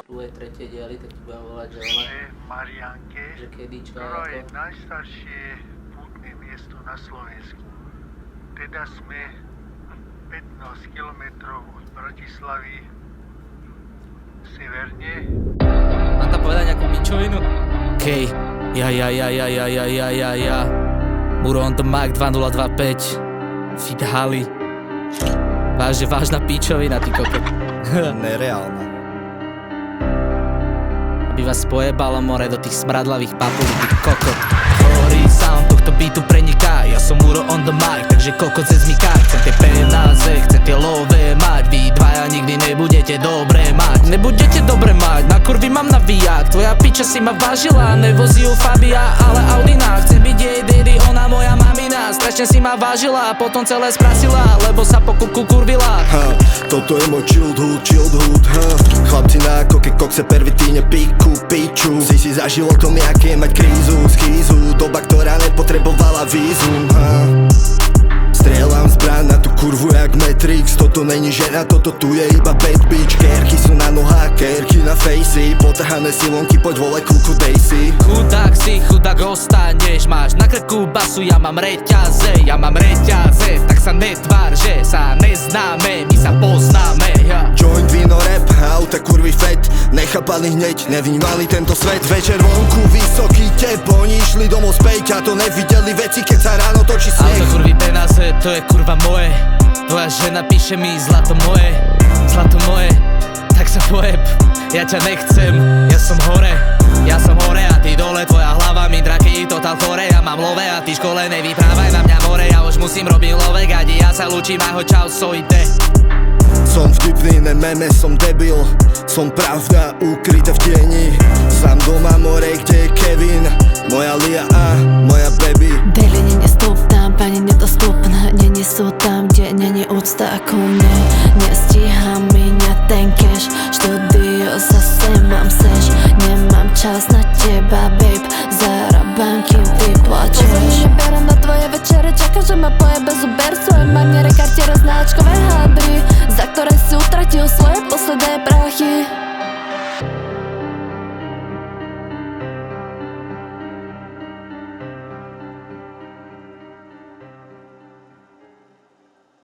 Druhé, tretie diely, tak ti budem volať, že ona... Marianke, Že kedička ktorá je ako... najstaršie pútne miesto na Slovensku. Teda sme 15 kilometrov od Bratislavy severne. Mám tam povedať nejakú pičovinu? Okej, ja. Muro on the mic 2025. Fit Hali. Vážna pičovina, ty kokot. Nereálna. Aby vás pojebalo more do tých smradlavých papulí, ty kokot. Chorý sound tohto beatu preniká. Ja som Muro on the mic, takže kokot se zmyká. Chcem tie peniaze, chcem tie lové mať. Vy dvaja nikdy nebudete dobre mať. Nebudete dobre mať, na kurvy mám navíjak. Tvoja piča si ma vážila, nevozí ju Fabia, ale Audina. Chcem byť jej daddy, ona moja mamina. Strašne si ma vážila, potom celé sprasila, lebo sa po kuku kurvila. Toto je môj chilled hood, Chlapci na koke, kokse, pervitíne, piču. Si za životom, jaké mať krízu, schýzu. Doba, ktorá nepotrebovala vízum, Strieľam zbraň na tú kurvu jak Matrix. Toto není žena, toto tu je iba bad bitch. Kérky sú na nohách, kérky na fejsi. Potrhané silonky, poď vole kúku, dej si. Chudák si, chudák ostaneš. Máš na krku basu, ja mám reťaze. Tak sa netvár, že sa neznáme. My sa poznáme, Joint, víno, rap, auta, kurvy, fet. Nechápali hneď, nevnímali tento svet. Večer vonku, vysoký tep. Oni išli domov späť a to nevideli veci, keď sa ráno točí sneh. Auto, kurvy, penáze, to je kurva moje. Tvoja žena píše mi zlato moje, tak sa pojeb. Ja ťa nechcem, ja som hore a ty dole. Tvoja hlava mi draky, total chore. Ja mám love a ty škole nevyprávaj na mňa more. Ja už musím robiť lovek, adi ja sa lúčim, ahoj, čau, sojte. Som vtipný, ne meme, som debil. Som pravda ukrytá v tieni. Sám doma more, kde je Kevin. Moja Lia a moja baby. Delenie nestúptam, pani nedostupná. Nie sú tam, kde není úcta ako mne. Nestíha miňa ten cash. Štúdio zase mám seš. Nemám čas na teba, babe. Zarábam, kým vyplačeš. Pozorne berem na tvoje večere. Čaká, že ma pojebe zuber. Svoje maniere, kartiere, značkové hadry, za ktoré si utratil svoje posledné prachy.